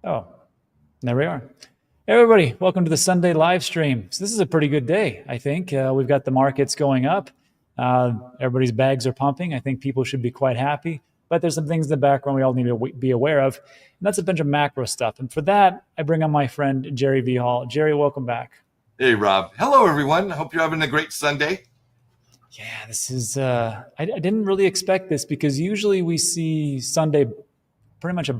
Oh, there we are. Hey everybody, welcome to the Sunday live stream. So this is a pretty good day, I think. We've got the markets going up. Everybody's bags are pumping. I think people should be quite happy. But there's some things in the background we all need to be aware of. And that's a bunch of macro stuff. And for that, I bring on my friend, Jerry V. Hall. Jerry, welcome back. Hey, Rob. Hello, everyone. Hope you're having a great Sunday. Yeah, this is, I didn't really expect this because usually we see Sunday pretty much a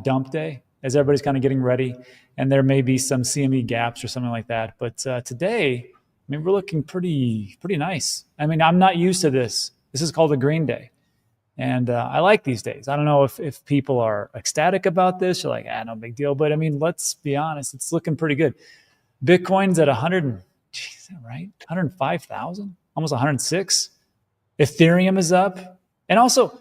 dump day as everybody's kind of getting ready. And there may be some CME gaps or something like that. But today, I mean, we're looking pretty nice. I mean, I'm not used to this. This is called a green day. And I like these days. I don't know if people are ecstatic about this. You're like, no big deal. But I mean, let's be honest. It's looking pretty good. Bitcoin's at 105,000, almost 106. Ethereum is up. And also,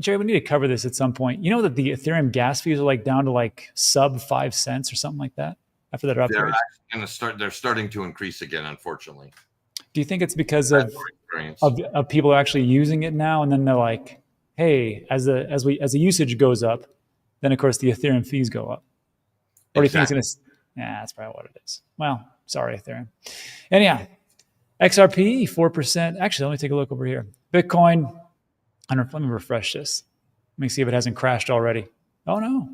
Jerry, we need to cover this at some point. You know that the Ethereum gas fees are like down to like sub 5 cents or something like that after that upgrade? They're actually going to start. They're starting to increase again, unfortunately. Do you think it's because of people actually using it now, and then they're like, hey, as the usage goes up, then of course the Ethereum fees go up? Or do you think it's going to? Yeah, that's probably what it is. Well, sorry, Ethereum. Anyhow, XRP 4%. Actually, let me take a look over here. Bitcoin. Let me refresh this. Let me see if it hasn't crashed already. Oh no.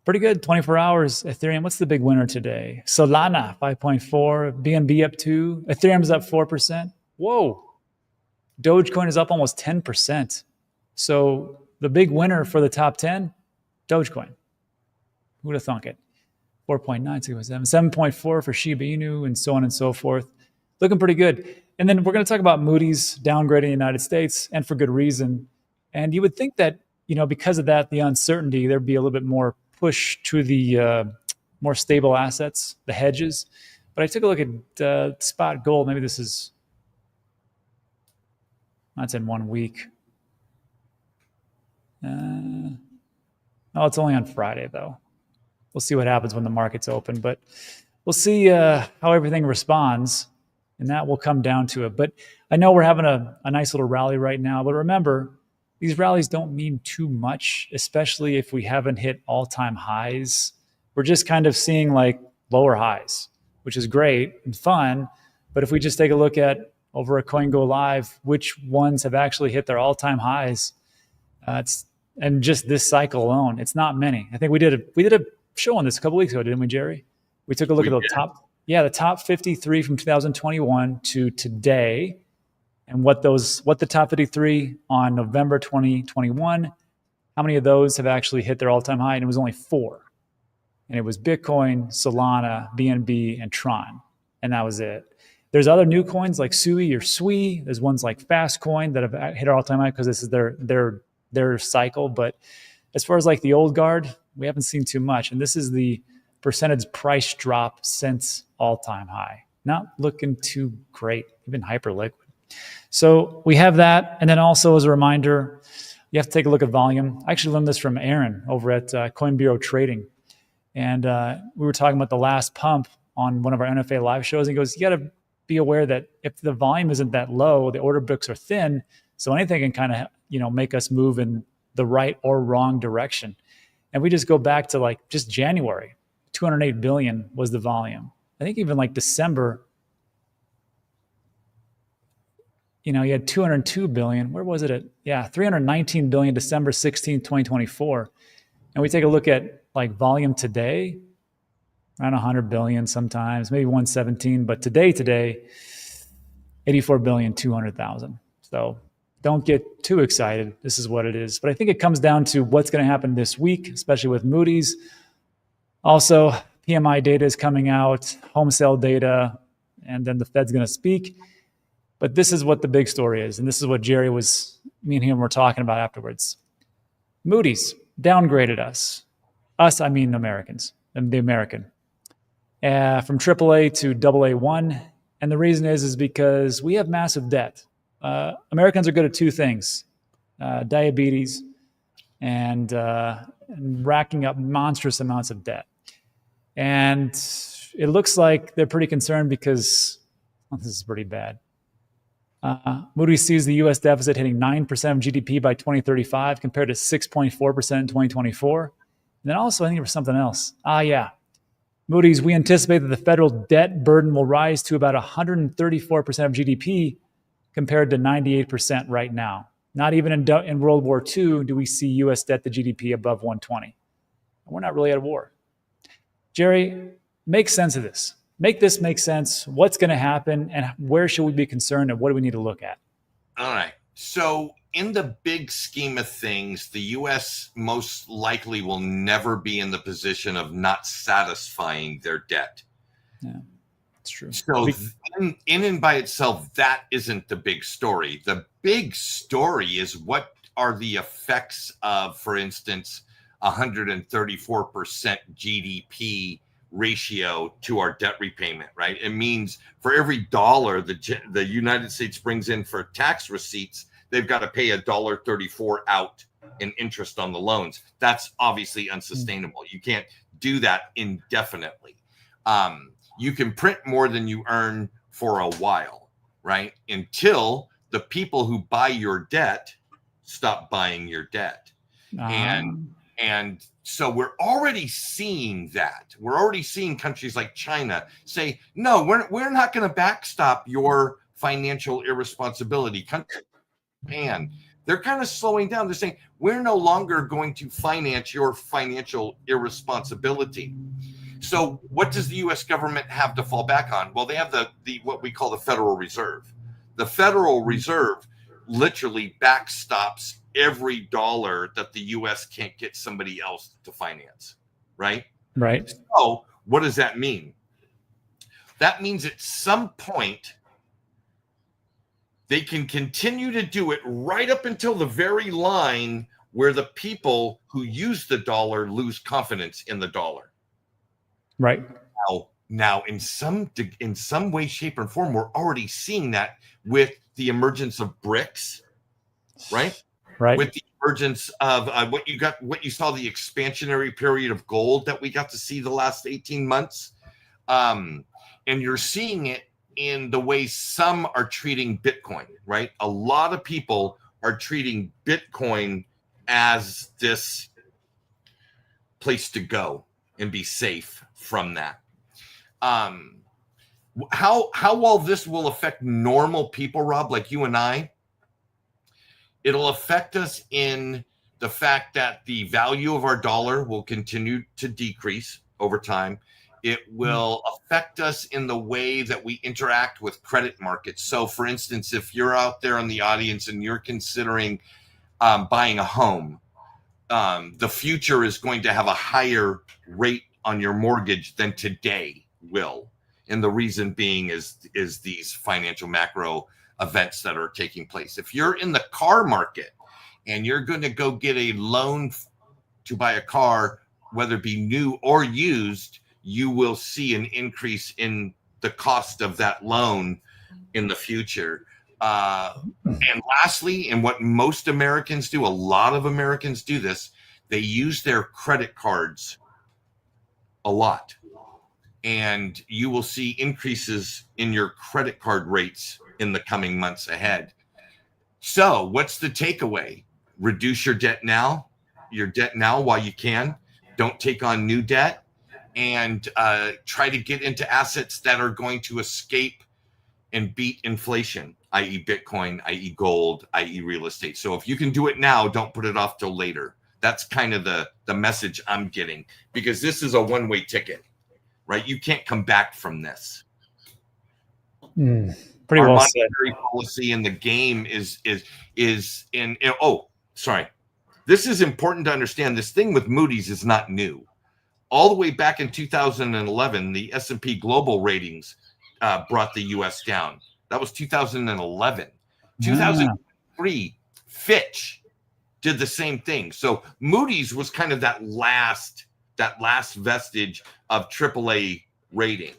Pretty good. 24 hours. Ethereum. What's the big winner today? Solana 5.4. BNB up 2. Ethereum's up 4%. Whoa. Dogecoin is up almost 10%. So the big winner for the top 10, Dogecoin. Who would have thunk it? 4.9, 6.7, 7.4 for Shiba Inu, and so on and so forth. Looking pretty good. And then we're going to talk about Moody's downgrading the United States, and for good reason. And you would think that, because of that, the uncertainty, there'd be a little bit more push to the more stable assets, the hedges. But I took a look at spot gold. Maybe this is, that's in 1 week. Oh, it's only on Friday, though. We'll see what happens when the market's open. But we'll see how everything responds. And that will come down to it. But I know we're having a nice little rally right now. But remember, these rallies don't mean too much, especially if we haven't hit all-time highs. We're just kind of seeing like lower highs, which is great and fun. But if we just take a look at over at CoinGo Live, which ones have actually hit their all-time highs, and just this cycle alone, it's not many. I think we did a show on this a couple weeks ago, didn't we, Jerry? We took a look at the top 53 from 2021 to today, and what the top 53 on November 2021, how many of those have actually hit their all-time high? And it was only 4. And it was Bitcoin, Solana, BNB, and Tron. And that was it. There's other new coins like SUI or SWI. There's ones like Fastcoin that have hit our all-time high because this is their cycle. But as far as like the old guard, we haven't seen too much. And this is the percentage price drop since all-time high. Not looking too great, even hyper liquid. So we have that. And then also as a reminder, you have to take a look at volume. I actually learned this from Aaron over at Coin Bureau Trading. And we were talking about the last pump on one of our NFA live shows. And he goes, you got to be aware that if the volume isn't that low, the order books are thin. So anything can kind of, make us move in the right or wrong direction. And we just go back to like just January. 208 billion was the volume. I think even like December, you had 202 billion. Where was it at? Yeah, 319 billion, December 16th, 2024. And we take a look at like volume today, around 100 billion sometimes, maybe 117. But today, 84 billion, 200,000. So don't get too excited. This is what it is. But I think it comes down to what's going to happen this week, especially with Moody's. Also, PMI data is coming out, home sale data, and then the Fed's going to speak. But this is what the big story is. And this is what me and him were talking about afterwards. Moody's downgraded us. Us, I mean Americans, and the American. From AAA to AA1. And the reason is because we have massive debt. Americans are good at 2 things, diabetes and racking up monstrous amounts of debt. And it looks like they're pretty concerned because this is pretty bad. Moody sees the U.S. deficit hitting 9% of GDP by 2035 compared to 6.4% in 2024. And then also, I think there was something else. Yeah. Moody's, we anticipate that the federal debt burden will rise to about 134% of GDP compared to 98% right now. Not even in World War II do we see U.S. debt to GDP above 120. We're not really at a war. Jerry, make sense of this. Make this make sense. What's going to happen and where should we be concerned and what do we need to look at? All right. So in the big scheme of things, the U.S. most likely will never be in the position of not satisfying their debt. Yeah, it's true. So in and by itself, that isn't the big story. The big story is what are the effects of, for instance, 134% GDP ratio to our debt repayment, right? It means for every dollar the United States brings in for tax receipts, they've got to pay $1.34 out in interest on the loans. That's obviously unsustainable. You can't do that indefinitely. You can print more than you earn for a while, right? Until the people who buy your debt stop buying your debt. And so we're already seeing that. We're already seeing countries like China say, no, we're not going to backstop your financial irresponsibility. Japan, they're kind of slowing down. They're saying, we're no longer going to finance your financial irresponsibility. So what does the U.S. government have to fall back on? Well, they have the what we call the Federal Reserve. The Federal Reserve literally backstops every dollar that the U.S. can't get somebody else to finance, right? Right. So what does that mean? That means at some point they can continue to do it right up until the very line where the people who use the dollar lose confidence in the dollar. Right. Now, in some way, shape, or form, we're already seeing that with the emergence of BRICS, right? Right. With the emergence of what you saw, the expansionary period of gold that we got to see the last 18 months. And you're seeing it in the way some are treating Bitcoin, right? A lot of people are treating Bitcoin as this place to go and be safe from that. How well this will affect normal people, Rob, like you and I? It'll affect us in the fact that the value of our dollar will continue to decrease over time. It will affect us in the way that we interact with credit markets. So, for instance, if you're out there in the audience and you're considering buying a home, the future is going to have a higher rate on your mortgage than today will. And the reason being is these financial macro events that are taking place. If you're in the car market and you're going to go get a loan to buy a car, whether it be new or used, you will see an increase in the cost of that loan in the future. And lastly, and what most Americans do, a lot of Americans do this, they use their credit cards a lot. And you will see increases in your credit card rates in the coming months ahead. So what's the takeaway? Reduce your debt now while you can. Don't take on new debt, and try to get into assets that are going to escape and beat inflation, i.e. Bitcoin, i.e. gold, i.e. real estate. So if you can do it now, don't put it off till later. That's kind of the message I'm getting, because this is a one-way ticket, right? You can't come back from this. Pretty Our well monetary policy in the game is in. Oh, sorry. This is important to understand. This thing with Moody's is not new. All the way back in 2011, the S&P Global Ratings brought the U.S. down. That was 2011. 2003, Fitch did the same thing. So Moody's was kind of that last vestige of AAA rating,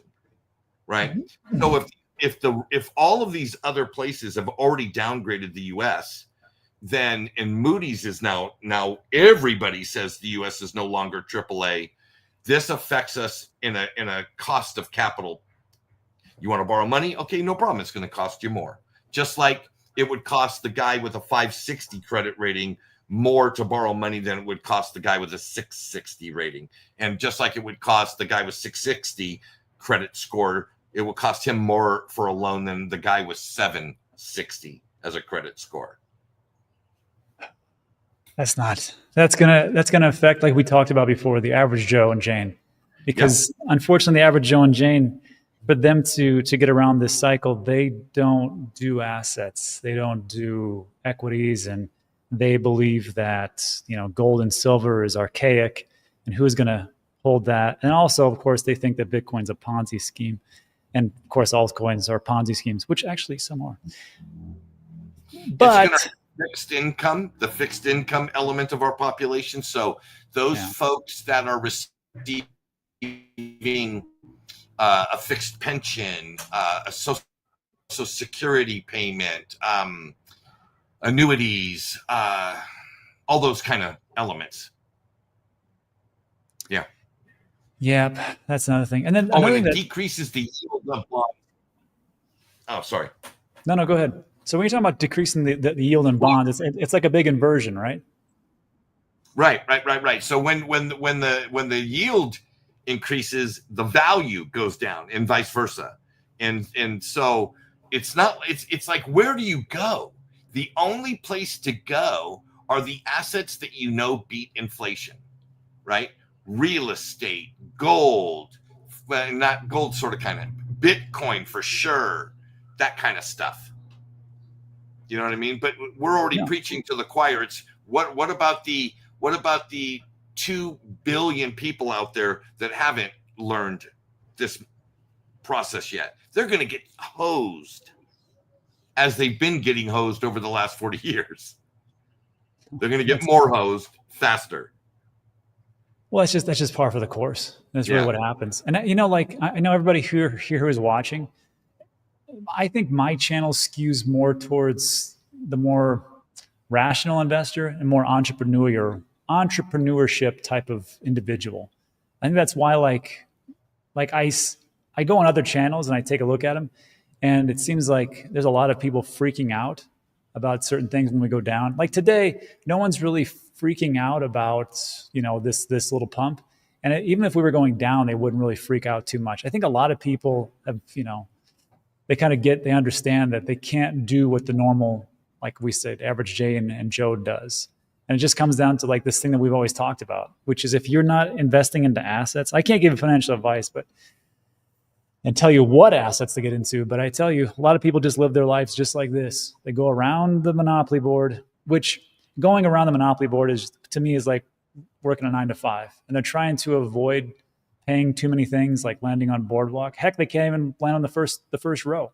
right? So if all of these other places have already downgraded the U.S., then and Moody's is now everybody says the U.S. is no longer AAA. This affects us in a cost of capital. You want to borrow money? Okay, no problem. It's going to cost you more. Just like it would cost the guy with a 560 credit rating more to borrow money than it would cost the guy with a 660 rating. And just like it would cost the guy with 660 credit score, it will cost him more for a loan than the guy with 760 as a credit score. That's gonna affect, like we talked about before, the average Joe and Jane, because unfortunately the average Joe and Jane, for them to get around this cycle, they don't do assets, they don't do equities, and they believe that, you know, gold and silver is archaic, and who's going to hold that? And also, of course, they think that Bitcoin's a Ponzi scheme, and of course, altcoins are Ponzi schemes, which actually some are. But the fixed income element of our population. So those folks that are receiving a fixed pension, a social security payment, annuities, all those kind of elements. Yeah. Yeah, that's another thing. And then and it decreases the yield of bonds. Oh, sorry. No, go ahead. So when you're talking about decreasing the yield in bonds, it's like a big inversion, right? Right. So when the yield increases, the value goes down, and vice versa. And so it's like, where do you go? The only place to go are the assets that you know beat inflation, right? Real estate, gold, well, not gold, sort of kind of Bitcoin for sure, that kind of stuff. You know what I mean? But we're already preaching to the choir. It's what about the 2 billion people out there that haven't learned this process yet? They're going to get hosed, as they've been getting hosed over the last 40 years. They're going to get more hosed faster. Well, that's just par for the course. That's really what happens. And you know, like, I know everybody here who is watching, I think my channel skews more towards the more rational investor and more entrepreneurship type of individual. I think that's why, like I go on other channels and I take a look at them, and it seems like there's a lot of people freaking out about certain things when we go down. Like today, no one's really freaking out about, you know, this little pump. And even if we were going down, they wouldn't really freak out too much. I think a lot of people have, you know, they understand that they can't do what the normal, like we said, average Jay and Joe does. And it just comes down to like this thing that we've always talked about, which is if you're not investing into assets, I can't give you financial advice, and tell you what assets to get into. But I tell you, a lot of people just live their lives just like this. They go around the Monopoly board, which going around the Monopoly board is, to me, is like working a 9 to 5. And they're trying to avoid paying too many things, like landing on Boardwalk. Heck, they can't even land on the first row,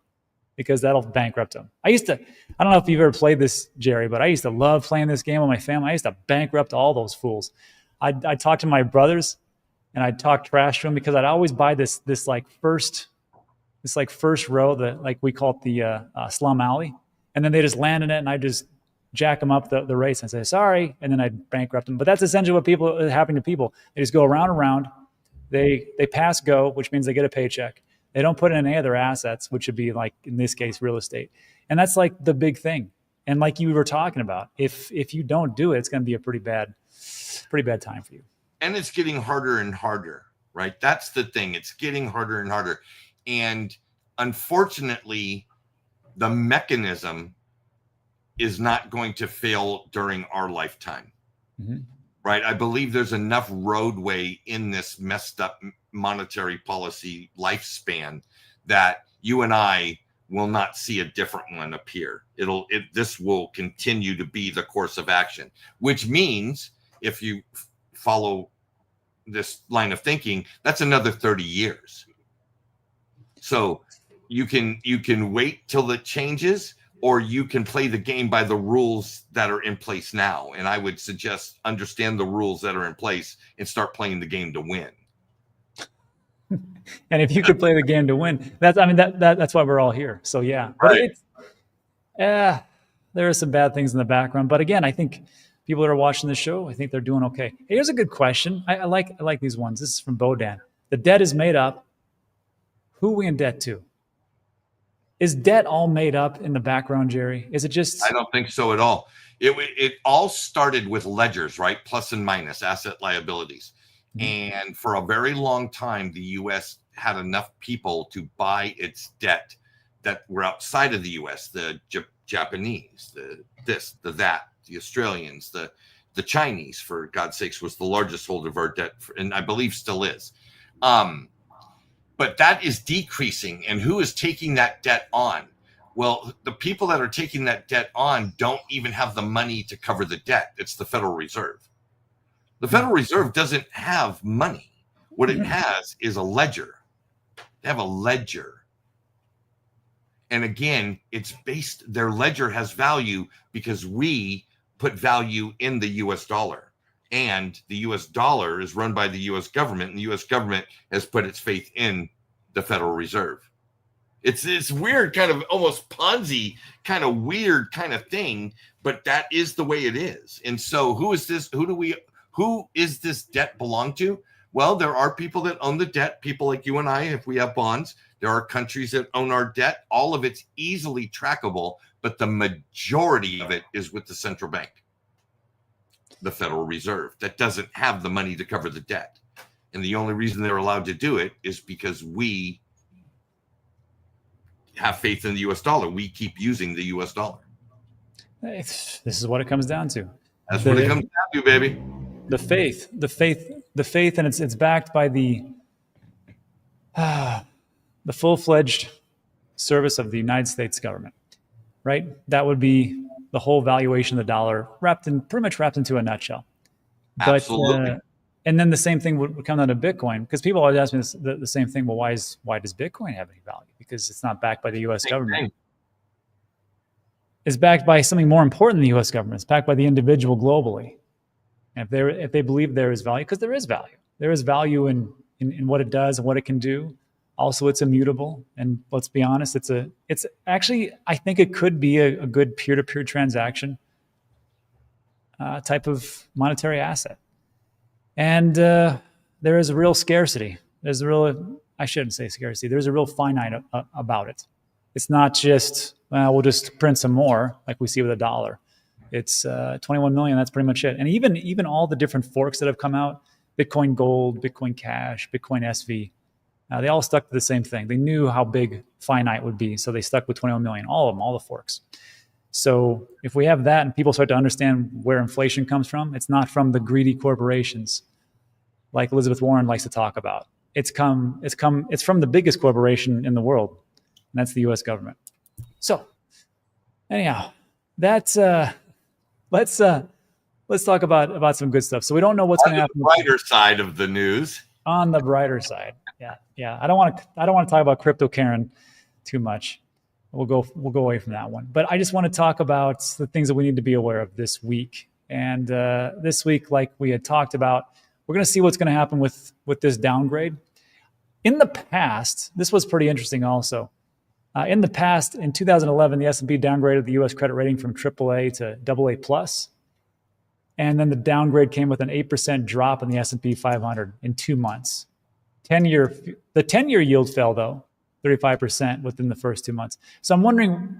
because that'll bankrupt them. I don't know if you've ever played this, Jerry, but I used to love playing this game with my family. I used to bankrupt all those fools. I'd talk to my brothers, and I'd talk trash to them, because I'd always buy this first row, that, like, we call it the slum alley, and then they just land in it, and I just jack them up the race and say sorry, and then I'd bankrupt them. But that's essentially what is happening to people. They just go around and around. They pass go, which means they get a paycheck. They don't put in any other assets, which would be, like, in this case, real estate. And that's like the big thing. And like you were talking about, if you don't do it, it's going to be a pretty bad time for you. And it's getting harder and harder, right? That's the thing. It's getting harder and harder. And unfortunately, the mechanism is not going to fail during our lifetime, right? I believe there's enough roadway in this messed up monetary policy lifespan that you and I will not see a different one appear. This will continue to be the course of action, which means if you follow this line of thinking, that's another 30 years. So you can wait till it changes, or you can play the game by the rules that are in place now. And I would suggest understand the rules that are in place and start playing the game to win. And if you could play the game to win, that's why we're all here. So yeah, right. But there are some bad things in the background. But again, I think people that are watching the show, I think they're doing okay. Hey, here's a good question. I like these ones. This is from Bodan. The debt is made up. Who are we in debt to? Is debt all made up in the background, Jerry? Is it just? I don't think so at all. It all started with ledgers, right? Plus and minus, asset liabilities. And for a very long time, the U.S. had enough people to buy its debt that were outside of the U.S., the Japanese, the this, the that, the Australians, the Chinese, for God's sakes, was the largest holder of our debt, and I believe still is. But that is decreasing. And who is taking that debt on? Well, the people that are taking that debt on don't even have the money to cover the debt. It's the Federal Reserve. The Federal Reserve doesn't have money. What it has is a ledger. They have a ledger. And again, it's based, their ledger has value because we put value in the US dollar. And the US dollar is run by the US government, and the US government has put its faith in the Federal Reserve. It's this weird kind of almost Ponzi kind of weird kind of thing, but that is the way it is. And so who is this? Who is this debt belong to? Well, there are people that own the debt, people like you and I, if we have bonds. There are countries that own our debt. All of it's easily trackable, but the majority of it is with the central bank, the Federal Reserve, that doesn't have the money to cover the debt. And the only reason they're allowed to do it is because we have faith in the US dollar. We keep using the US dollar. This is what it comes down to. That's what it comes down to, baby. The faith, and it's backed by the full-fledged service of the United States government, right? That would be the whole valuation of the dollar, pretty much wrapped into a nutshell. Absolutely. And then the same thing would come down to Bitcoin, because people always ask me the same thing. Well, why does Bitcoin have any value? Because it's not backed by the U.S. government. It's backed by something more important than the U.S. government. It's backed by the individual globally. And if they believe there is value, because there is value. There is value in what it does and what it can do. Also, it's immutable. And let's be honest, it's actually, I think it could be a good peer-to-peer transaction type of monetary asset. And there is a real scarcity. I shouldn't say scarcity. There's a real finite about it. It's not just, we'll just print some more like we see with a dollar. It's 21 million. That's pretty much it. And even all the different forks that have come out, Bitcoin Gold, Bitcoin Cash, Bitcoin SV, they all stuck to the same thing. They knew how big finite would be, so they stuck with 21 million. All of them, all the forks. So if we have that and people start to understand where inflation comes from, it's not from the greedy corporations like Elizabeth Warren likes to talk about. It's from the biggest corporation in the world, and that's the U.S. government. So anyhow, that's let's talk about some good stuff. So we don't know what's going to happen. On the brighter side of the news. On the brighter side, yeah. I don't want to talk about crypto Karen too much. We'll go away from that one. But I just want to talk about the things that we need to be aware of this week. And this week, like we had talked about, we're going to see what's going to happen with this downgrade. In the past, this was pretty interesting also. In the past, in 2011, the S&P downgraded the U.S. credit rating from AAA to AA+. And then the downgrade came with an 8% drop in the S&P 500 in 2 months. The 10-year yield fell, though, 35% within the first 2 months. So I'm wondering,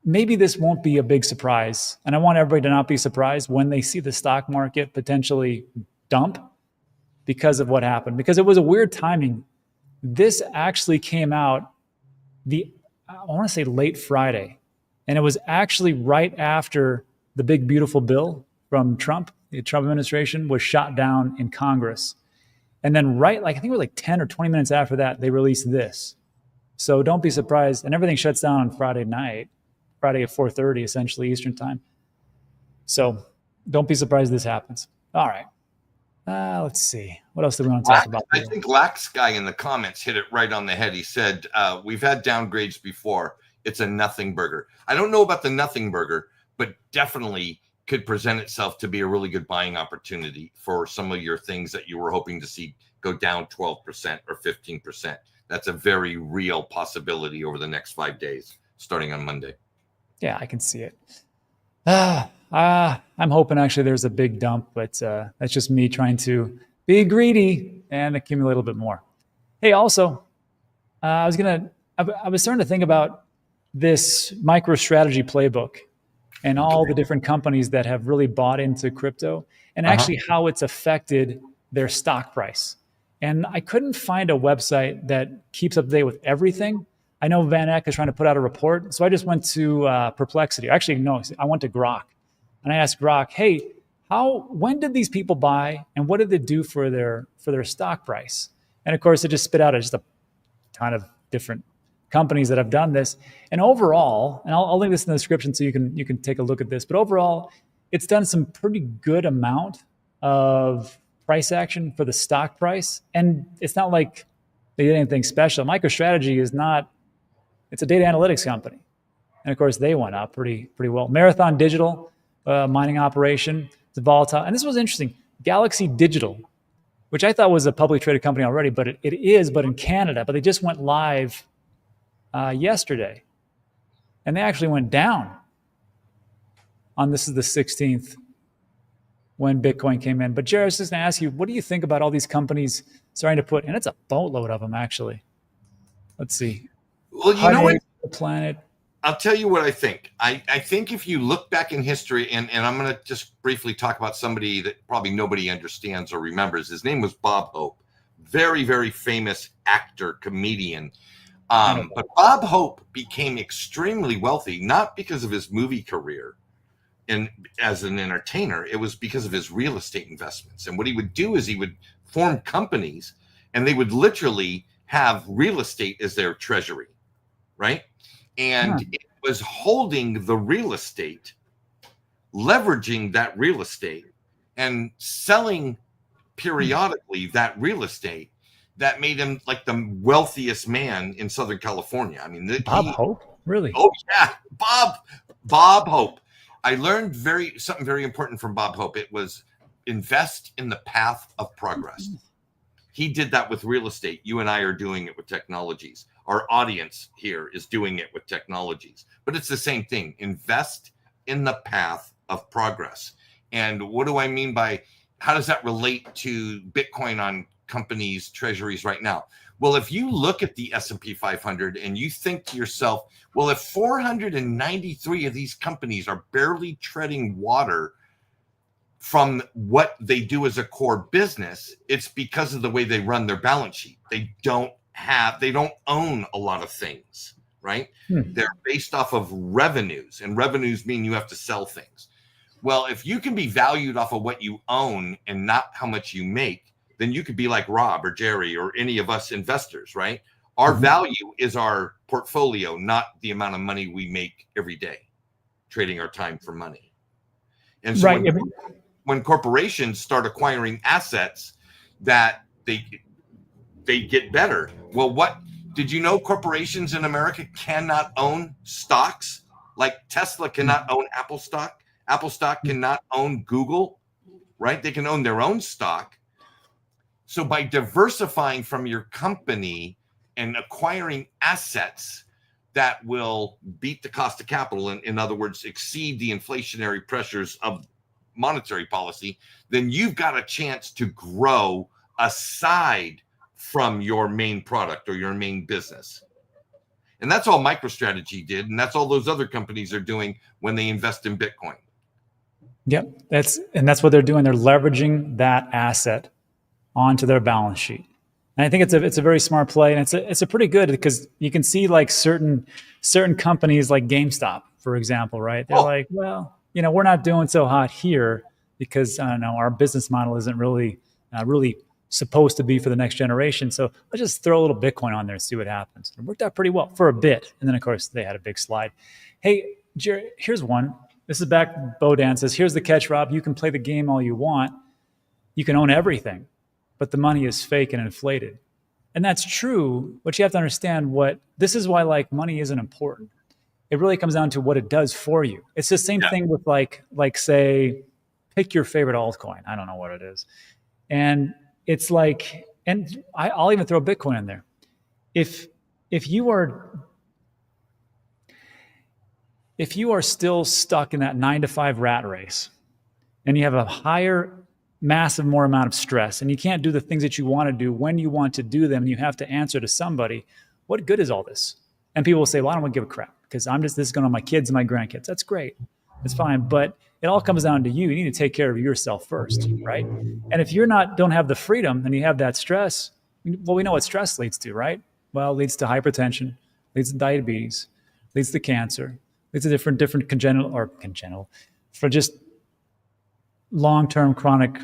maybe this won't be a big surprise. And I want everybody to not be surprised when they see the stock market potentially dump because of what happened. Because it was a weird timing. This actually came out I want to say late Friday. And it was actually right after the big beautiful bill from Trump, the Trump administration, was shot down in Congress. And then I think it was like 10 or 20 minutes after that, they released this. So don't be surprised. And everything shuts down on Friday night, Friday at 4:30, essentially Eastern time. So don't be surprised this happens. All right. Let's see. What else do we want to talk about? I think Lax guy in the comments hit it right on the head. He said, we've had downgrades before. It's a nothing burger. I don't know about the nothing burger, but definitely could present itself to be a really good buying opportunity for some of your things that you were hoping to see go down 12% or 15%. That's a very real possibility over the next 5 days, starting on Monday. Yeah, I can see it. I'm hoping actually there's a big dump, but that's just me trying to be greedy and accumulate a little bit more. Hey, also, I was going to I was starting to think about this MicroStrategy playbook and all the different companies that have really bought into crypto and actually how it's affected their stock price. And I couldn't find a website that keeps up to date with everything. I know Van Eck is trying to put out a report. So I just went to Perplexity. Actually, no, I went to Grok. And I asked Grok, hey, when did these people buy and what did they do for their stock price? And of course, it just spit out just a ton of different companies that have done this. And overall, and I'll link this in the description so you can take a look at this, but overall, it's done some pretty good amount of price action for the stock price. And it's not like they did anything special. MicroStrategy is not, it's a data analytics company. And of course, they went up pretty well. Marathon Digital, mining operation, it's volatile. And this was interesting. Galaxy Digital, which I thought was a publicly traded company already, but it is, but in Canada. But they just went live yesterday. And they actually went down on, this is the 16th, when Bitcoin came in. But Jared, I was just going to ask you, what do you think about all these companies starting to put, and it's a boatload of them actually. Let's see. Well, you know what? The planet. I'll tell you what I think. I think if you look back in history, and I'm going to just briefly talk about somebody that probably nobody understands or remembers. His name was Bob Hope. Very, very famous actor, comedian. But Bob Hope became extremely wealthy, not because of his movie career and as an entertainer. It was because of his real estate investments. And what he would do is he would form companies and they would literally have real estate as their treasury, right? And it was holding the real estate, leveraging that real estate and selling periodically that real estate that made him like the wealthiest man in Southern California. I mean, Bob Hope, really? Oh yeah, Bob Hope. I learned something very important from Bob Hope. It was invest in the path of progress. He did that with real estate. You and I are doing it with technologies. Our audience here is doing it with technologies, but it's the same thing. Invest in the path of progress. And what do I mean by, how does that relate to Bitcoin on companies' treasuries right now? Well, if you look at the S&P 500 and you think to yourself, well, if 493 of these companies are barely treading water from what they do as a core business, it's because of the way they run their balance sheet. They don't own a lot of things, right? They're based off of revenues, and revenues mean you have to sell things. Well, if you can be valued off of what you own and not how much you make, then you could be like Rob or Jerry or any of us investors, right? Our value is our portfolio, not the amount of money we make every day, trading our time for money. And so when corporations start acquiring assets, that they get better. Well, what did you know? Corporations in America cannot own stocks. Like Tesla cannot own Apple stock. Apple stock cannot own Google, right? They can own their own stock. So by diversifying from your company and acquiring assets that will beat the cost of capital, in other words, exceed the inflationary pressures of monetary policy, then you've got a chance to grow aside from your main product or your main business. And that's all MicroStrategy did. And that's all those other companies are doing when they invest in Bitcoin. Yep. That's what they're doing. They're leveraging that asset onto their balance sheet. And I think it's a very smart play. And it's a pretty good, because you can see like certain companies like GameStop, for example, right? They're like, well, we're not doing so hot here because I don't know, our business model isn't really supposed to be for the next generation. So let's just throw a little Bitcoin on there and see what happens. It worked out pretty well for a bit. And then of course they had a big slide. Hey, Jerry, here's one. This is back. Bodan says, here's the catch, Rob. You can play the game all you want. You can own everything, but the money is fake and inflated. And that's true, but you have to understand this is why money isn't important. It really comes down to what it does for you. It's the same thing with like say, pick your favorite altcoin. I don't know what it is. And it's like, and I'll even throw Bitcoin in there. If you are still stuck in that 9-to-5 rat race and you have a massive more amount of stress and you can't do the things that you want to do when you want to do them and you have to answer to somebody, what good is all this? And people will say, well, I don't want to give a crap because this is going on my kids and my grandkids. That's great. It's fine. But it all comes down to you. You need to take care of yourself first, right? And if don't have the freedom and you have that stress, well, we know what stress leads to, right? Well, it leads to hypertension, leads to diabetes, leads to cancer, leads to different congenital, for just long-term chronic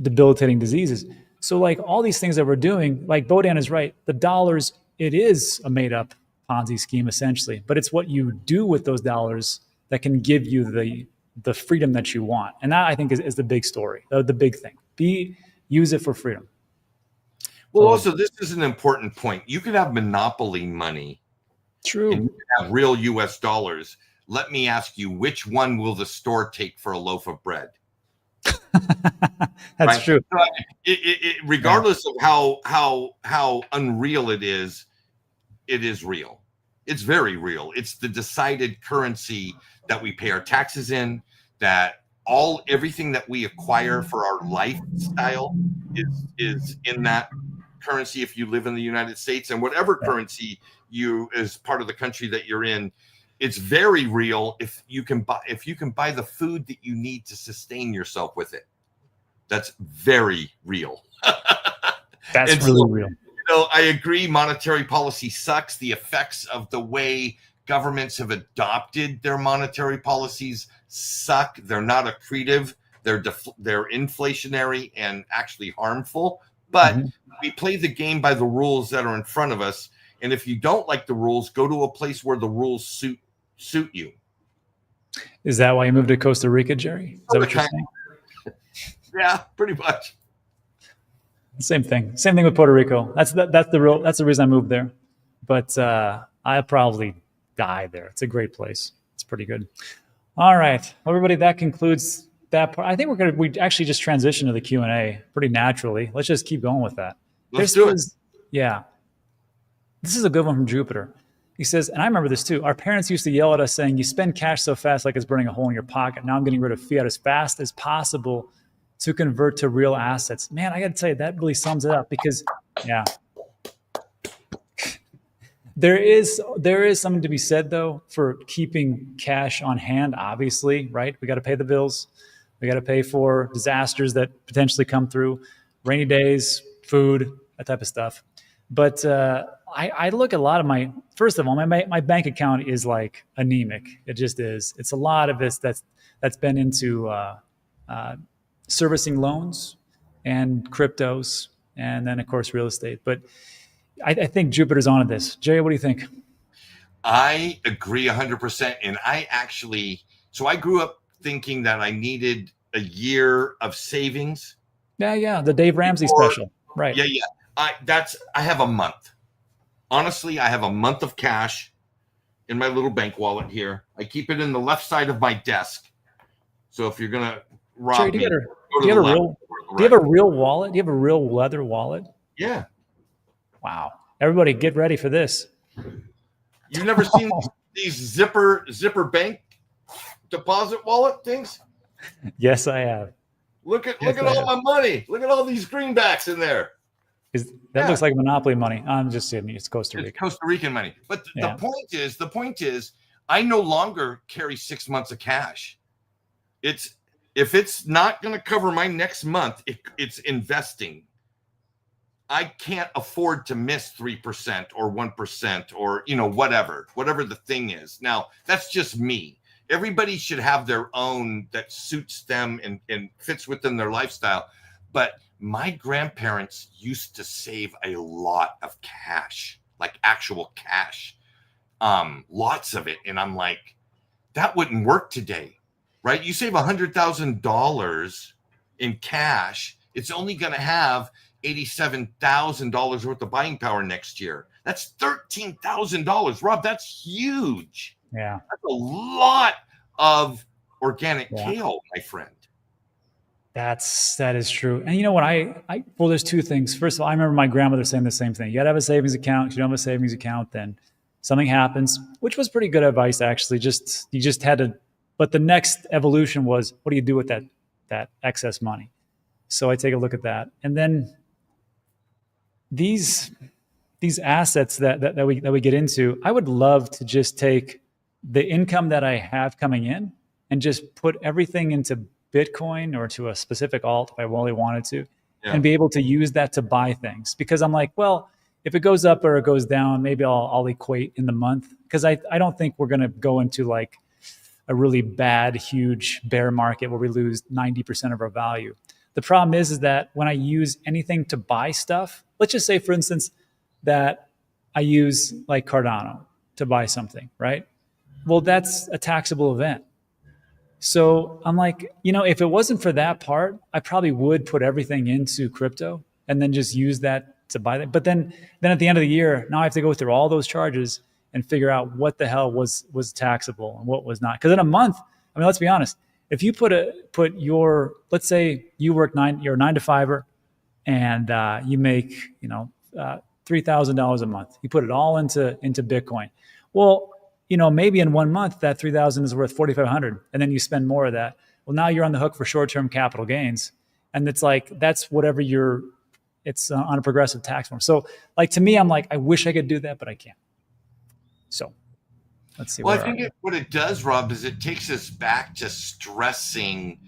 debilitating diseases. So like all these things that we're doing, like Bodan is right, the dollars, it is a made up Ponzi scheme essentially, but it's what you do with those dollars that can give you the freedom that you want. And that I think is the big story, the big thing. Use it for freedom. Well, also, this is an important point. You could have monopoly money. True. And you could have real US dollars. Let me ask you, which one will the store take for a loaf of bread? That's true. Regardless of how unreal it is real. It's very real. It's the decided currency that we pay our taxes in, that everything that we acquire for our lifestyle is in that currency if you live in the United States, and whatever currency you as part of the country that you're in, it's very real if you can buy the food that you need to sustain yourself with it. That's very real. That's really real. I agree, monetary policy sucks. The effects of the way governments have adopted their monetary policies suck. They're not accretive. They're inflationary and actually harmful. But we play the game by the rules that are in front of us. And if you don't like the rules, go to a place where the rules suit you. Is that why you moved to Costa Rica, Jerry? Is that what you're saying? Yeah, pretty much. Same thing. Same thing with Puerto Rico. That's the reason I moved there. But I'll probably die there. It's a great place. It's pretty good. All right, everybody. That concludes that part. I think we actually just transitioned to the Q&A pretty naturally. Let's just keep going with that. Let's do it. Yeah. This is a good one from Jupiter. He says, and I remember this too. Our parents used to yell at us saying, "You spend cash so fast like it's burning a hole in your pocket." Now I'm getting rid of fiat as fast as possible to convert to real assets. Man, I got to tell you, that really sums it up because, yeah. There is something to be said, though, for keeping cash on hand, obviously, right? We got to pay the bills. We got to pay for disasters that potentially come through, rainy days, food, that type of stuff. But I look at a lot of first of all, my bank account is like anemic. It just is. It's a lot of this that's been into servicing loans and cryptos, and then, of course, real estate. But I think Jupiter's on this. Jerry, what do you think? I agree 100%. And so I grew up thinking that I needed a year of savings. Yeah. The Dave Ramsey special. Right. Yeah. I have a month. Honestly, I have a month of cash in my little bank wallet here. I keep it in the left side of my desk. So if you're going to rob Jerry, me, do you have a real wallet? Do you have a real leather wallet? Yeah. Wow. Everybody get ready for this. You've never seen these zipper bank deposit wallet things? Yes, I have. Look at all my money. Look at all these greenbacks in there. That looks like Monopoly money. I'm just kidding. It's Costa Rica. It's Costa Rican money. But the point is, I no longer carry 6 months of cash. If it's not going to cover my next month, it's investing. I can't afford to miss 3% or 1% or whatever the thing is. Now, that's just me. Everybody should have their own that suits them and fits within their lifestyle. But my grandparents used to save a lot of cash, like actual cash, lots of it. And I'm like, that wouldn't work today, right? You save $100,000 in cash. It's only going to have $87,000 worth of buying power next year. That's $13,000. Rob, that's huge. Yeah. That's a lot of organic kale, my friend. That is true. And you know what? Well, there's two things. First of all, I remember my grandmother saying the same thing. You got to have a savings account. If you don't have a savings account, then something happens, which was pretty good advice, actually. You just had to, but the next evolution was, what do you do with that excess money? So I take a look at that. And then these assets that we get into, I would love to just take the income that I have coming in and just put everything into Bitcoin or to a specific alt if I really wanted to, and be able to use that to buy things. Because I'm like, well, if it goes up or it goes down, maybe I'll equate in the month. Because I don't think we're going to go into like a really bad, huge bear market where we lose 90% of our value. The problem is that when I use anything to buy stuff, let's just say, for instance, that I use like Cardano to buy something, right? Well, that's a taxable event. So I'm like, if it wasn't for that part, I probably would put everything into crypto and then just use that to buy that. But then at the end of the year, now I have to go through all those charges and figure out what the hell was taxable and what was not. Because in a month, I mean, let's be honest, if you put your, let's say you work you're a 9-to-5er and you make, $3,000 a month. You put it all into Bitcoin. Well, maybe in 1 month that 3,000 is worth 4,500, and then you spend more of that. Well, now you're on the hook for short-term capital gains, and it's like that's whatever it's on a progressive tax form. So, like to me, I'm like, I wish I could do that, but I can't. So, let's see. Well, I think what it does, Rob, is it takes us back to stressing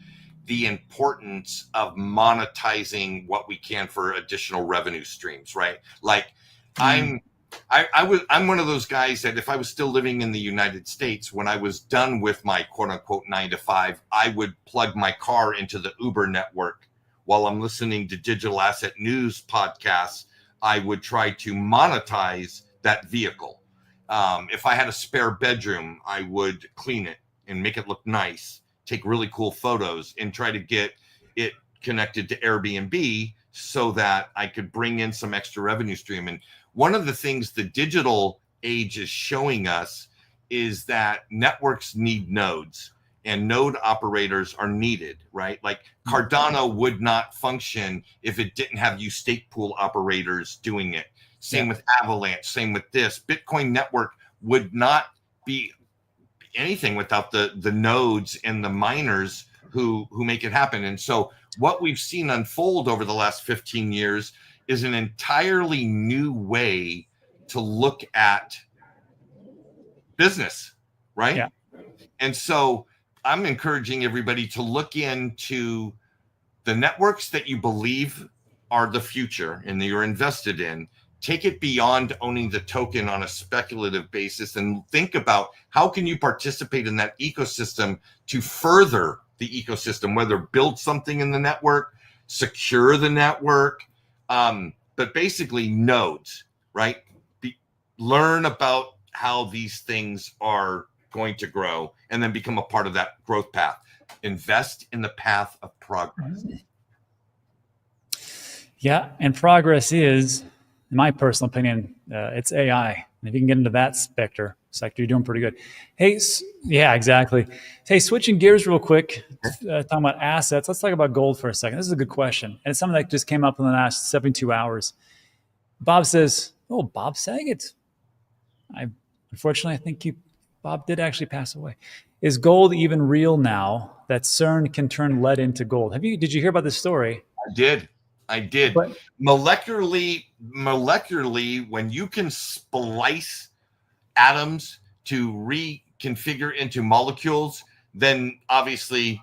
the importance of monetizing what we can for additional revenue streams, right? Like, I'm one of those guys that if I was still living in the United States, when I was done with my quote unquote 9-to-5, I would plug my car into the Uber network while I'm listening to digital asset news podcasts. I would try to monetize that vehicle. If I had a spare bedroom, I would clean it and make it look nice, take really cool photos, and try to get it connected to Airbnb so that I could bring in some extra revenue stream. And one of the things the digital age is showing us is that networks need nodes, and node operators are needed, right? Like Cardano would not function if it didn't have you stake pool operators doing it. Same with Avalanche, same with this. Bitcoin network would not be anything without the nodes and the miners who make it happen. And so what we've seen unfold over the last 15 years is an entirely new way to look at business, right? Yeah. And so I'm encouraging everybody to look into the networks that you believe are the future and that you're invested in. Take it beyond owning the token on a speculative basis and think about how can you participate in that ecosystem to further the ecosystem, whether build something in the network, secure the network, but basically nodes, right? Learn about how these things are going to grow and then become a part of that growth path. Invest in the path of progress. Yeah, and progress is, in my personal opinion, it's AI. And if you can get into that sector, you're doing pretty good. Hey, yeah, exactly. Hey, switching gears real quick, talking about assets. Let's talk about gold for a second. This is a good question. And it's something that just came up in the last 72 hours. Bob says, Bob Saget. Unfortunately, I think Bob did actually pass away. Is gold even real now that CERN can turn lead into gold? Did you hear about this story? I did. But molecularly, when you can splice atoms to reconfigure into molecules, then obviously,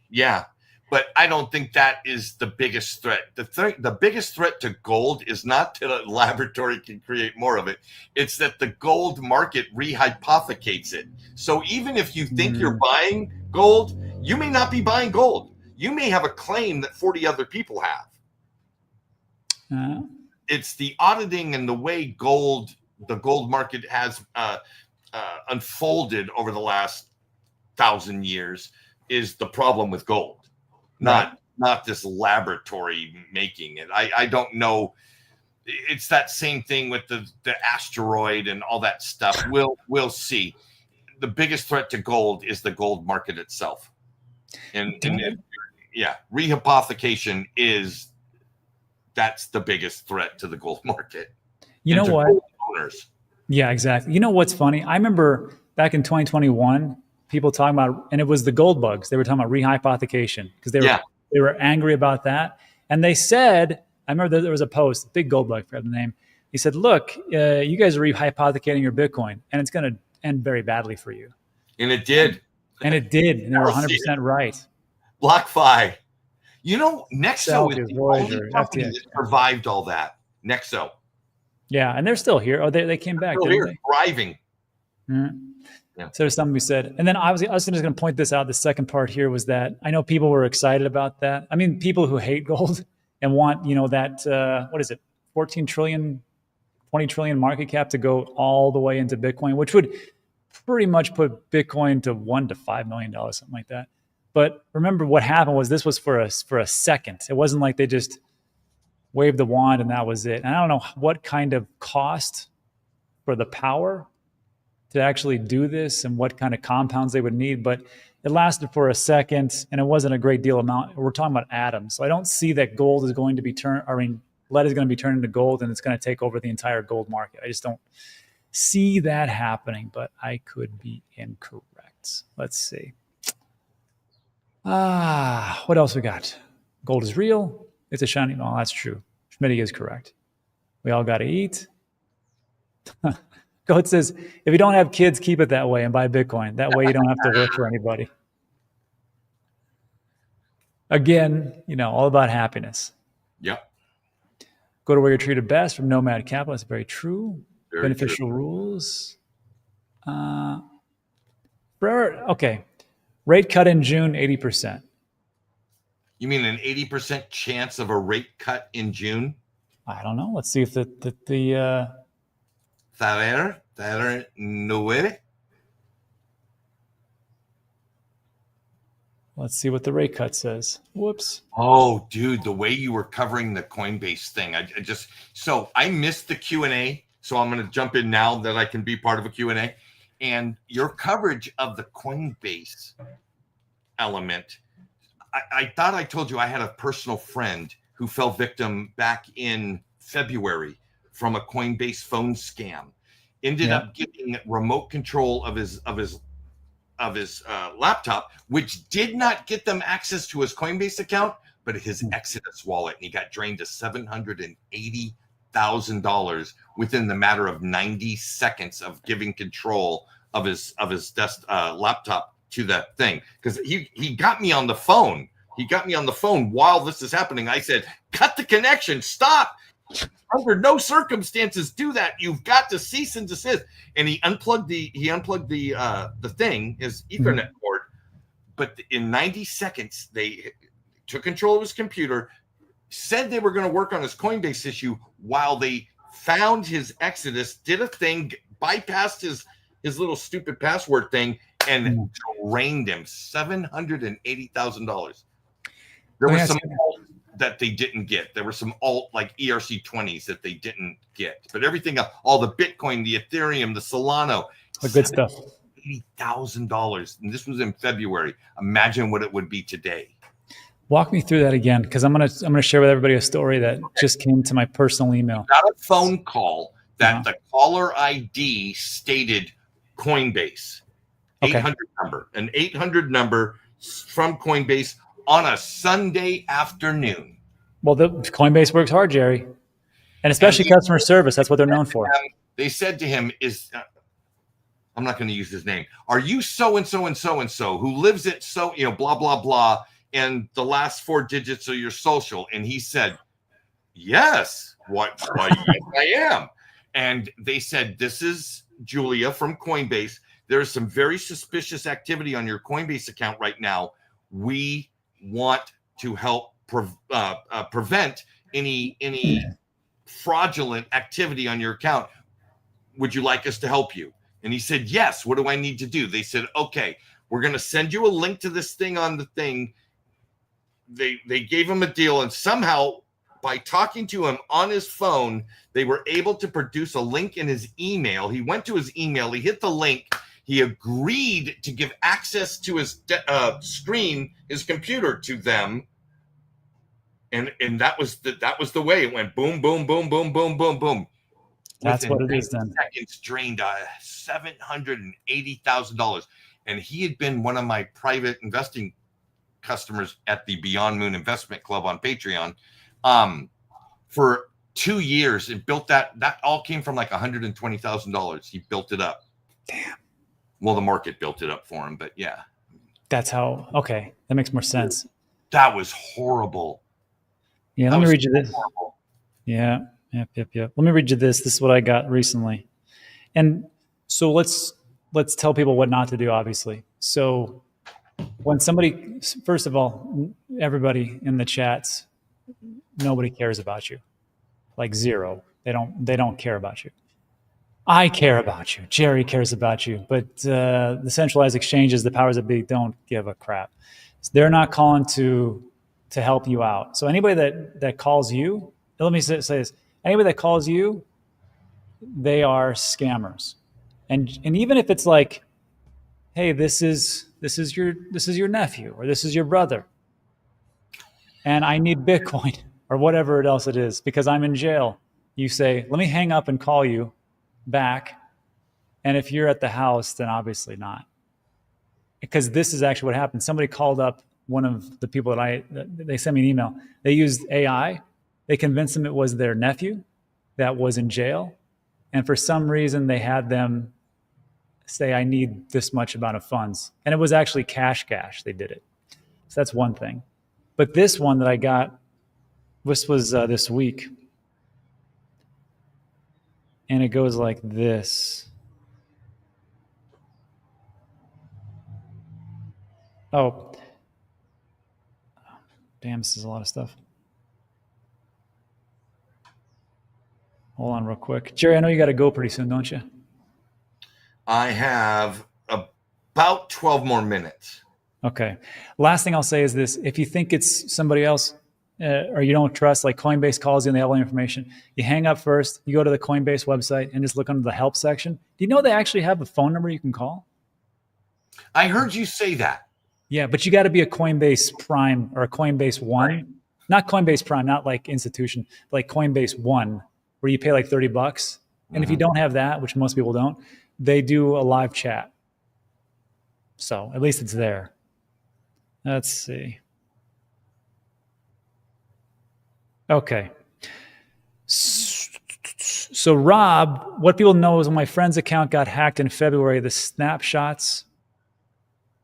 yeah. But I don't think that is the biggest threat. The biggest threat to gold is not that a laboratory can create more of it. It's that the gold market rehypothecates it. So even if you think you're buying gold, you may not be buying gold. You may have a claim that 40 other people have. It's the auditing and the way the gold market has unfolded over the last 1,000 years is the problem with gold. Not this laboratory making it. I don't know. It's that same thing with the asteroid and all that stuff. We'll see. The biggest threat to gold is the gold market itself. And rehypothecation that's the biggest threat to the gold market. You know what? Owners. Yeah, exactly. You know what's funny? I remember back in 2021, people talking about, and it was the gold bugs. They were talking about rehypothecation because they were angry about that. And they said, I remember there was a post, big gold bug, I forgot the name. He said, look, you guys are rehypothecating your Bitcoin, and it's going to end very badly for you. And it did. And it did. And they were 100% right. BlockFi. You know, Nexo Celsius, is the Voyager, only company FTX. that survived all that. Nexo. Yeah, and they're still here. Oh, they came back, Still didn't here, they? thriving. Mm-hmm. Yeah. So there's something we said. And then I was just going to point this out. The second part here was that I know people were excited about that. I mean, people who hate gold and want, that, what is it, 14 trillion, 20 trillion market cap to go all the way into Bitcoin, which would pretty much put Bitcoin to $1 to $5 million, something like that. But remember what happened was this was for a second. It wasn't like they just waved the wand and that was it. And I don't know what kind of cost for the power to actually do this and what kind of compounds they would need, but it lasted for a second and it wasn't a great deal amount. We're talking about atoms. So I don't see that gold is going to be lead is going to be turned into gold and it's going to take over the entire gold market. I just don't see that happening, but I could be incorrect. Let's see. What else we got? Gold is real. It's a shiny. Oh, that's true. Schmitty is correct. We all got to eat. Goat says, if you don't have kids, keep it that way and buy Bitcoin. That way you don't have to work for anybody. Again, all about happiness. Yep. Go to where you're treated best from Nomad Capital. That's very true. Very Beneficial true. rules. Okay. Rate cut in June, 80%. You mean an 80% chance of a rate cut in June? I don't know. Let's see if the let's see what the rate cut says. Whoops. Oh, dude, the way you were covering the Coinbase thing. I missed the Q&A, so I'm going to jump in now that I can be part of a Q&A. And your coverage of the Coinbase element, I thought I told you I had a personal friend who fell victim back in February from a Coinbase phone scam. Ended up getting remote control of his laptop, which did not get them access to his Coinbase account, but his Exodus wallet. And he got drained to $780,000 within the matter of 90 seconds of giving control of his laptop to that thing. Because he got me on the phone. He got me on the phone while this is happening. I said, cut the connection. Stop. Under no circumstances do that. You've got to cease and desist. And he unplugged the thing, his Ethernet cord. But in 90 seconds, they took control of his computer, said they were going to work on his Coinbase issue while they found his Exodus, did a thing, bypassed his little stupid password thing, and drained him $780,000. There was some that they didn't get. There were some alt like ERC20s that they didn't get, but everything else, all the Bitcoin, the Ethereum, the Solana, the good stuff. $80,000, and this was in February. Imagine what it would be today. Walk me through that again, because I'm gonna share with everybody a story that just came to my personal email. Got a phone call that the caller ID stated Coinbase, 800 number, an 800 number from Coinbase on a Sunday afternoon. Well, the Coinbase works hard, Jerry, and especially customer service. That's what they're known for. They said to him, I'm not going to use his name. Are you so and so and so and so who lives at blah blah blah, and the last 4 digits of your social? And he said, yes. Why? Yes, I am. And they said, this is Julia from Coinbase. There's some very suspicious activity on your Coinbase account right now. We want to help prevent any fraudulent activity on your account. Would you like us to help you? And he said, yes. What do I need to do? They said, okay, we're going to send you a link to this thing on the thing. They gave him a deal, and somehow by talking to him on his phone, they were able to produce a link in his email. He went to his email, he hit the link, he agreed to give access to his screen, his computer, to them, and that was the way it went. Boom, boom, boom, boom, boom, boom, boom. That's what it is then. Seconds drained $780,000, and he had been one of my private investing customers at the Beyond Moon Investment Club on Patreon for 2 years and built that. That all came from like $120,000. He built it up. Damn. Well, the market built it up for him, but yeah. That's how, okay. That makes more sense. That was horrible. Yeah, That let me was read you this. horrible. Yeah, yep. Let me read you this. This is what I got recently. And so let's tell people what not to do, obviously. So when somebody, first of all, everybody in the chats, nobody cares about you. Like zero. They don't care about you. I care about you. Jerry cares about you. But the centralized exchanges, the powers that be, don't give a crap. They're not calling to help you out. So anybody that calls you, let me say this: anybody that calls you, they are scammers. And even if it's like, hey, this is your nephew or this is your brother, and I need Bitcoin or whatever else it is because I'm in jail, you say, let me hang up and call you back. And if you're at the house, then obviously not. Because this is actually what happened. Somebody called up one of the people that they sent me an email. They used AI. They convinced them it was their nephew that was in jail. And for some reason, they had them say, I need this much amount of funds. And it was actually cash. They did it. So that's one thing. But this one that I got, this was this week. And it goes like this. Oh, damn, this is a lot of stuff. Hold on real quick. Jerry, I know you got to go pretty soon, don't you? I have about 12 more minutes. Okay. Last thing I'll say is this. If you think it's somebody else or you don't trust, like Coinbase calls you and they have all the information, you hang up first, you go to the Coinbase website and just look under the help section. Do you know they actually have a phone number you can call? I heard you say that. Yeah, but you got to be a Coinbase Prime or a Coinbase One. Right. Not Coinbase Prime, not like institution, but like Coinbase One, where you pay like $30. And if you don't have that, which most people don't, they do a live chat. So at least it's there. Let's see. Okay. So Rob, what people know is when my friend's account got hacked in February, the snapshots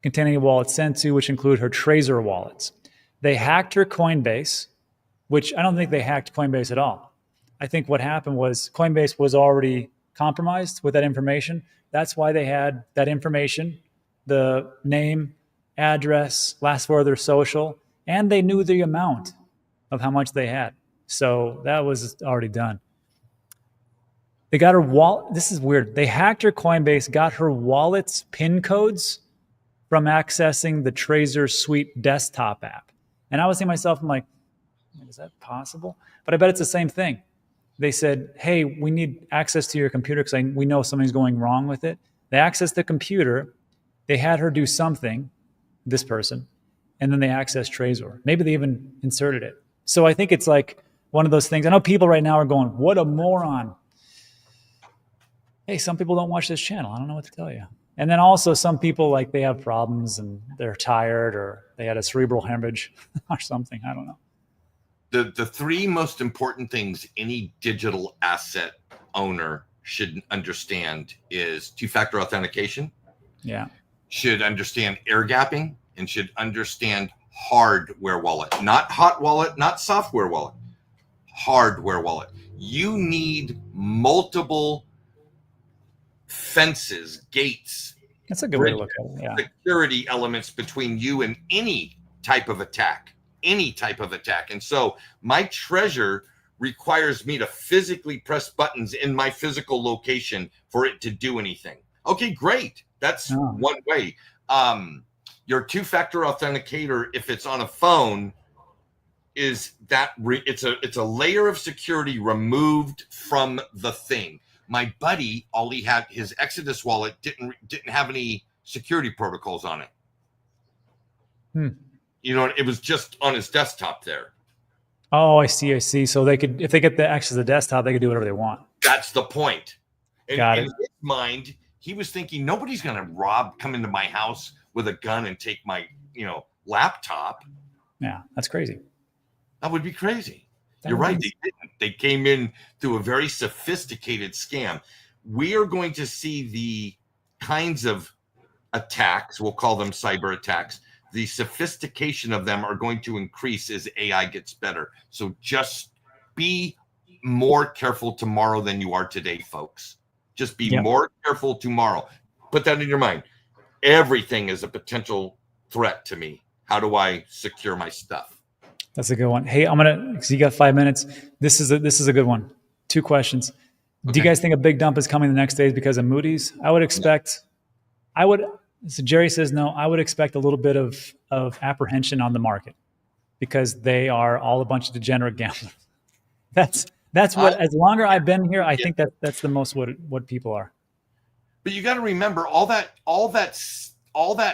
containing a wallet sent to, which include her Trezor wallets. They hacked her Coinbase, which I don't think they hacked Coinbase at all. I think what happened was Coinbase was already compromised with that information. That's why they had that information, the name, address, last four of their social, and they knew the amount of how much they had. So that was already done. They got her wallet. This is weird. They hacked her Coinbase, got her wallet's PIN codes from accessing the Trezor Suite desktop app. And I was thinking to myself, I'm like, is that possible? But I bet it's the same thing. They said, hey, we need access to your computer because we know something's going wrong with it. They accessed the computer. They had her do something, this person, and then they accessed Trezor. Maybe they even inserted it. So I think it's like one of those things. I know people right now are going, what a moron. Hey, some people don't watch this channel. I don't know what to tell you. And then also some people, like, they have problems and they're tired or they had a cerebral hemorrhage or something. I don't know. The three most important things any digital asset owner should understand is two-factor authentication. Yeah. Should understand air gapping and should understand hardware wallet, not hot wallet, not software wallet, hardware wallet. You need multiple fences, gates. That's a good way to look at it. Yeah. Security elements between you and any type of attack. And so my Trezor requires me to physically press buttons in my physical location for it to do anything. Okay, great. That's one way. Your two-factor authenticator, if it's on a phone, is that it's a layer of security removed from the thing. My buddy, all he had, his Exodus wallet didn't have any security protocols on it. You know, it was just on his desktop there. Oh, I see. So they could, if they get the access to the desktop, they could do whatever they want. That's the point. And Got it. In his mind, he was thinking, nobody's going to come into my house with a gun and take my, laptop. Yeah, that's crazy. That would be crazy. You're right. They didn't. They came in through a very sophisticated scam. We are going to see the kinds of attacks, we'll call them cyber attacks. The sophistication of them are going to increase as AI gets better. So just be more careful tomorrow than you are today, folks. Just be more careful tomorrow. Put that in your mind. Everything is a potential threat to me. How do I secure my stuff? That's a good one. Hey, because you got 5 minutes. This is a good one. 2 questions. Okay. Do you guys think a big dump is coming the next days because of Moody's? I would expect, so Jerry says no, I would expect a little bit of apprehension on the market because they are all a bunch of degenerate gamblers. That's what, as longer I've been here, I think that's the most what people are. But you got to remember all that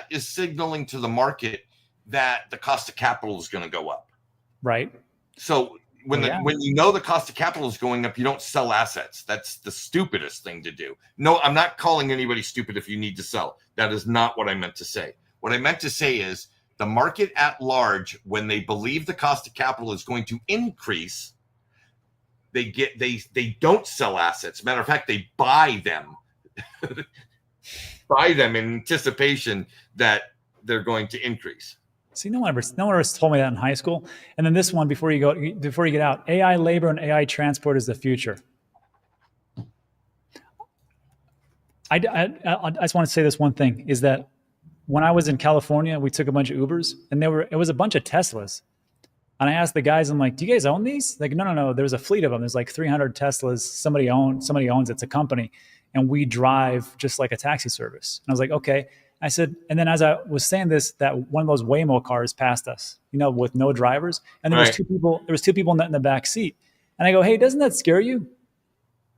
is signaling to the market that the cost of capital is going to go up. Right. So when you know the cost of capital is going up, you don't sell assets. That's the stupidest thing to do. No, I'm not calling anybody stupid if you need to sell. That is not what I meant to say. What I meant to say is the market at large, when they believe the cost of capital is going to increase, they don't sell assets. Matter of fact, they buy them. Buy them in anticipation that they're going to increase. See, no one ever told me that in high school. And then this one, before you get out, AI labor and AI transport is the future. I just want to say this one thing is that when I was in California, we took a bunch of Ubers and it was a bunch of Teslas. And I asked the guys, I'm like, do you guys own these? Like, no. There's a fleet of them. There's like 300 Teslas. Somebody owns it. It's a company. And we drive just like a taxi service. And I was like, okay. I said, and then as I was saying this, that one of those Waymo cars passed us, with no drivers. And there was two people in the back seat. And I go, hey, doesn't that scare you?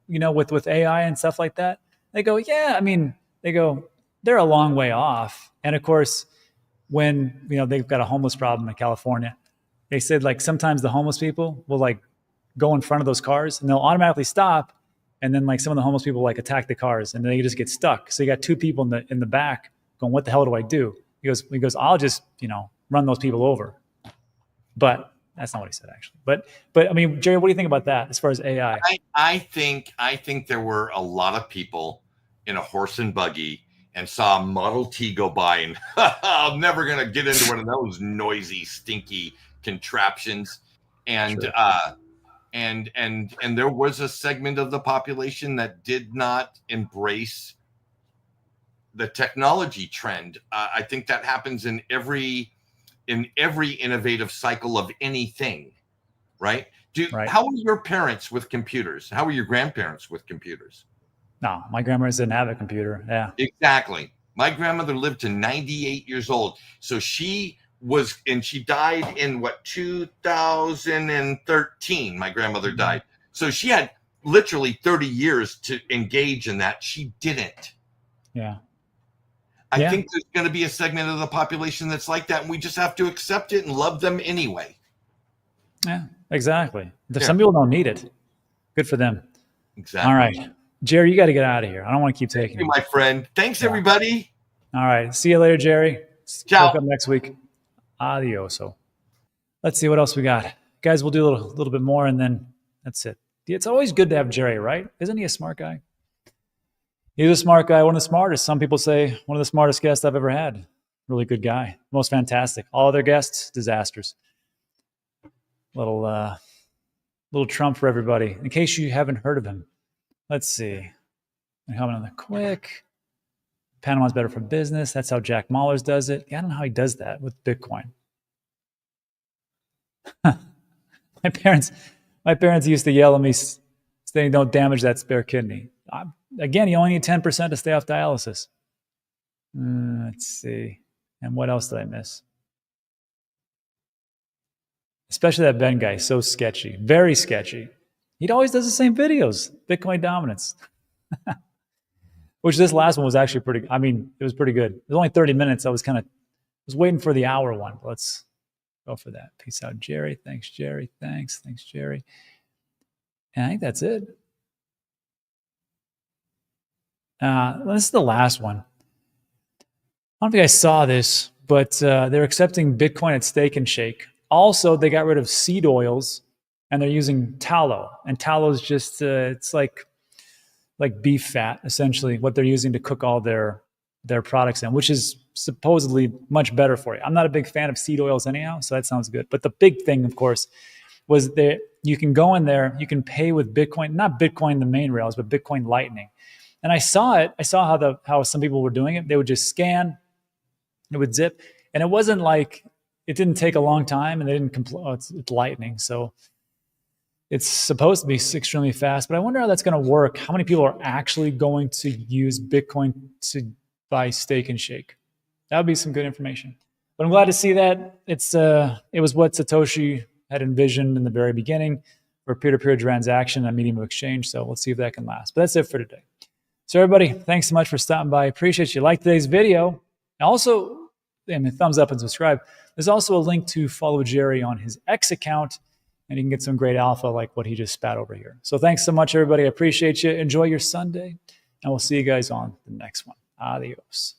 With AI and stuff like that? They go, yeah. They're a long way off. And of course, when, they've got a homeless problem in California, they said like sometimes the homeless people will like go in front of those cars and they'll automatically stop. And then like some of the homeless people like attack the cars and they just get stuck. So you got 2 people in the back going, what the hell do I do? He goes, I'll just, run those people over. But that's not what he said actually. But I mean, Jerry, what do you think about that as far as AI? I think there were a lot of people in a horse and buggy and saw a Model T go by and I'm never going to get into one of those noisy, stinky contraptions. And, sure. And there was a segment of the population that did not embrace the technology trend. I think that happens in every innovative cycle of anything, right? How were your parents with computers? How were your grandparents with computers? No, my grandmother didn't have a computer. Yeah, exactly. My grandmother lived to 98 years old. So she died in 2013. My grandmother died. So she had literally 30 years to engage in that. She didn't. Yeah. I think there's going to be a segment of the population that's like that, and we just have to accept it and love them anyway. Yeah, exactly. Some people don't need it. Good for them. Exactly. All right. Jerry, you got to get out of here. I don't want to keep taking you, my friend. Thanks, everybody. All right. See you later, Jerry. Ciao. Wake up next week. Adioso. Let's see what else we got. Guys, we'll do a little bit more, and then that's it. It's always good to have Jerry, right? Isn't he a smart guy? He's a smart guy, one of the smartest. Some people say one of the smartest guests I've ever had. Really good guy. Most fantastic. All other guests, disasters. Little Trump for everybody. In case you haven't heard of him. Let's see. I'm coming on the quick. Panama's better for business. That's how Jack Mallers does it. Yeah, I don't know how he does that with Bitcoin. My parents used to yell at me saying, don't damage that spare kidney. Again, you only need 10% to stay off dialysis. Let's see. And what else did I miss? Especially that Ben guy, so sketchy, very sketchy. He always does the same videos, Bitcoin dominance. Which this last one was actually pretty, it was pretty good. It was only 30 minutes. I was waiting for the hour one. Let's go for that. Peace out, Jerry. Thanks, Jerry. Thanks, Jerry. And I think that's it. This is the last one. I don't know if you guys saw this, but they're accepting Bitcoin at Steak and Shake. Also, they got rid of seed oils and they're using tallow. And tallow is just it's like beef fat, essentially, what they're using to cook all their products in, which is supposedly much better for you. I'm not a big fan of seed oils anyhow, so that sounds good. But the big thing, of course, was that you can go in there, you can pay with Bitcoin, not Bitcoin the main rails, but Bitcoin Lightning. And I saw it. I saw how some people were doing it. They would just scan, it would zip, and it wasn't like, it didn't take a long time, and they didn't comply. Oh, it's Lightning, so it's supposed to be extremely fast. But I wonder how that's going to work. How many people are actually going to use Bitcoin to buy Steak and Shake? That would be some good information. But I'm glad to see that it was what Satoshi had envisioned in the very beginning for peer-to-peer transaction, a medium of exchange. So let's see if that can last. But that's it for today. So everybody, thanks so much for stopping by. Appreciate you. Like today's video. And also, thumbs up and subscribe. There's also a link to follow Jerry on his X account, and you can get some great alpha like what he just spat over here. So thanks so much, everybody. I appreciate you. Enjoy your Sunday, and we'll see you guys on the next one. Adios.